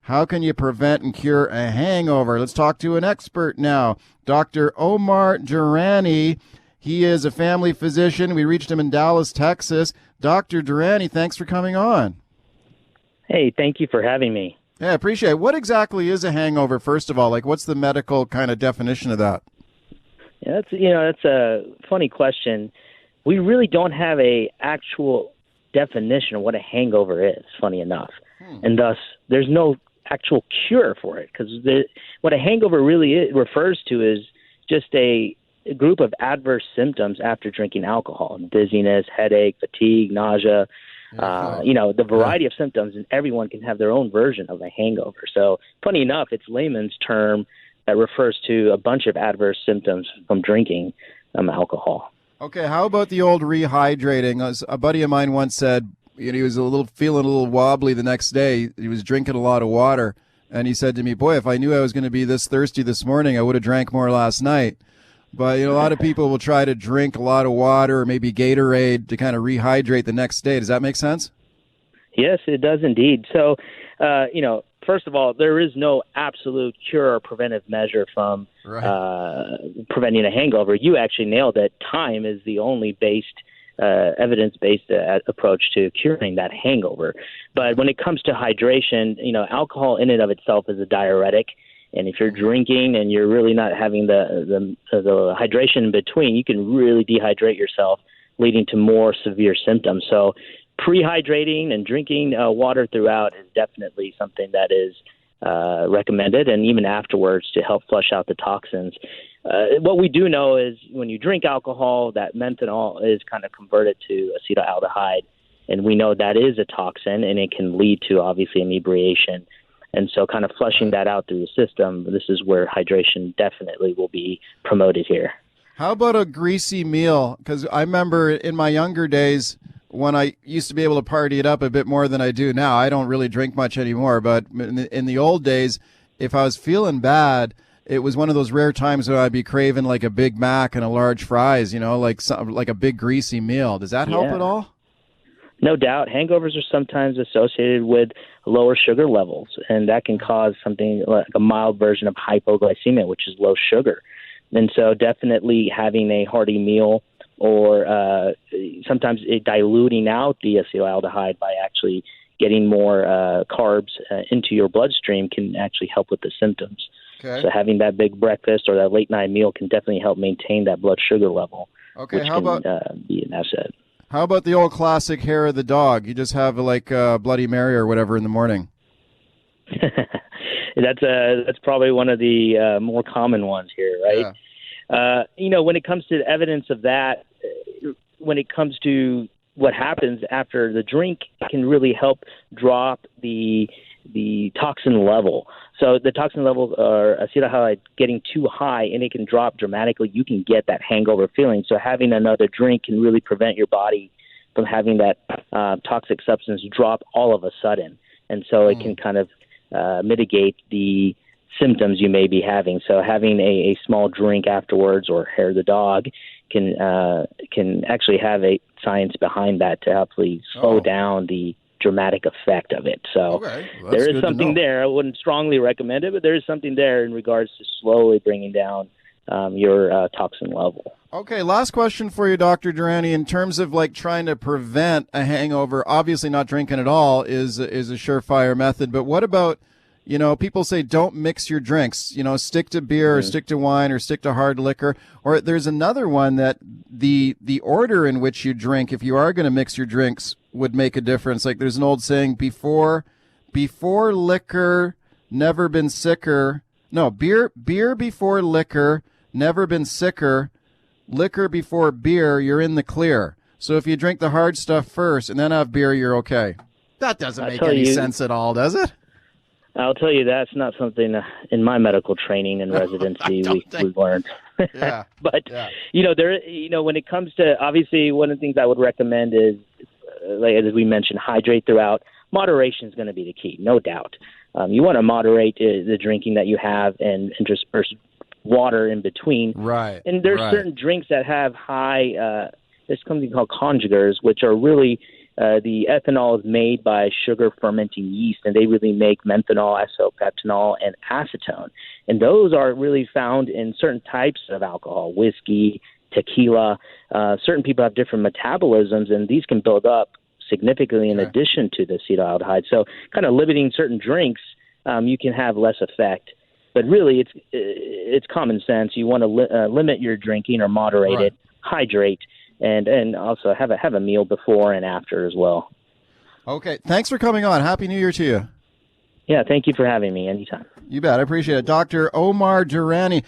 How can you prevent and cure a hangover? Let's talk to an expert now, Dr. Omar Durani. He is a family physician. We reached him in Dallas, Texas. Dr. Durani, thanks for coming on. Hey, thank you for having me. Yeah, I appreciate it. What exactly is a hangover, first of all? Like, what's the medical kind of definition of that? Yeah, that's a funny question. We really don't have a actual definition of what a hangover is, funny enough. And thus, there's no actual cure for it, because what a hangover really refers to is just a group of adverse symptoms after drinking alcohol: dizziness, headache, fatigue, nausea, the variety of symptoms, and everyone can have their own version of a hangover. So funny enough, it's layman's term that refers to a bunch of adverse symptoms from drinking alcohol. Okay, how about the old rehydrating? As a buddy of mine once said, he was feeling a little wobbly the next day. He was drinking a lot of water, and he said to me, boy, if I knew I was going to be this thirsty this morning, I would have drank more last night. But a lot of people will try to drink a lot of water or maybe Gatorade to kind of rehydrate the next day. Does that make sense? Yes, it does indeed. So, first of all, there is no absolute cure or preventive measure from preventing a hangover. You actually nailed it. Time is the only evidence-based approach to curing that hangover. But when it comes to hydration, alcohol in and of itself is a diuretic. And if you're drinking and you're really not having the hydration in between, you can really dehydrate yourself, leading to more severe symptoms. So prehydrating and drinking water throughout is definitely something that is recommended, and even afterwards to help flush out the toxins. What we do know is when you drink alcohol, that methanol is kind of converted to acetaldehyde, and we know that is a toxin, and it can lead to, obviously, inebriation. And so kind of flushing that out through the system, this is where hydration definitely will be promoted here. How about a greasy meal? Because I remember in my younger days when I used to be able to party it up a bit more than I do now. I don't really drink much anymore, but in the old days, if I was feeling bad, it was one of those rare times where I'd be craving like a Big Mac and a large fries, like a big greasy meal. Does that help at all? No doubt. Hangovers are sometimes associated with lower sugar levels, and that can cause something like a mild version of hypoglycemia, which is low sugar. And so definitely having a hearty meal, or sometimes diluting out the acetaldehyde by actually getting more carbs into your bloodstream, can actually help with the symptoms. Okay. So having that big breakfast or that late night meal can definitely help maintain that blood sugar level, which can be an asset. How about the old classic hair of the dog? You just have like Bloody Mary or whatever in the morning. That's probably one of the more common ones here, right? Yeah. When it comes to the evidence of that, when it comes to what happens after the drink, it can really help drop the toxin level. So the toxin levels are acetaldehyde getting too high, and it can drop dramatically. You can get that hangover feeling. So having another drink can really prevent your body from having that toxic substance drop all of a sudden. And so it can kind of mitigate the symptoms you may be having. So having a small drink afterwards, or hair of the dog, can actually have a science behind that to hopefully slow down the dramatic effect of it. So there is something there. I wouldn't strongly recommend it, but there is something there in regards to slowly bringing down your toxin level. Okay, last question for you, Dr. Durani. In terms of like trying to prevent a hangover, obviously not drinking at all is a surefire method. But what about, people say don't mix your drinks. Stick to beer or stick to wine or stick to hard liquor. Or there's another one that the order in which you drink, if you are going to mix your drinks, would make a difference. Like there's an old saying, before liquor, never been sicker. No, beer before liquor, never been sicker. Liquor before beer, you're in the clear. So if you drink the hard stuff first and then have beer, you're okay. That doesn't make any sense at all, does it? I'll tell you, that's not something in my medical training and residency we've learned. Yeah. But when it comes to, obviously, one of the things I would recommend is, like as we mentioned, hydrate throughout. Moderation is going to be the key, no doubt. You want to moderate the drinking that you have and intersperse water in between. Right. And there's certain drinks that have high. There's something called conjugars, which are really the ethanol is made by sugar fermenting yeast, and they really make menthanol, isopeptanol, and acetone. And those are really found in certain types of alcohol, whiskey, tequila. Certain people have different metabolisms, and these can build up significantly in addition to the acetaldehyde. So kind of limiting certain drinks, you can have less effect. But really, it's common sense. You want to limit your drinking or moderate it, hydrate, and also have a meal before and after as well. Okay, thanks for coming on. Happy New Year to you. Yeah, thank you for having me anytime. You bet. I appreciate it. Dr. Omar Durani.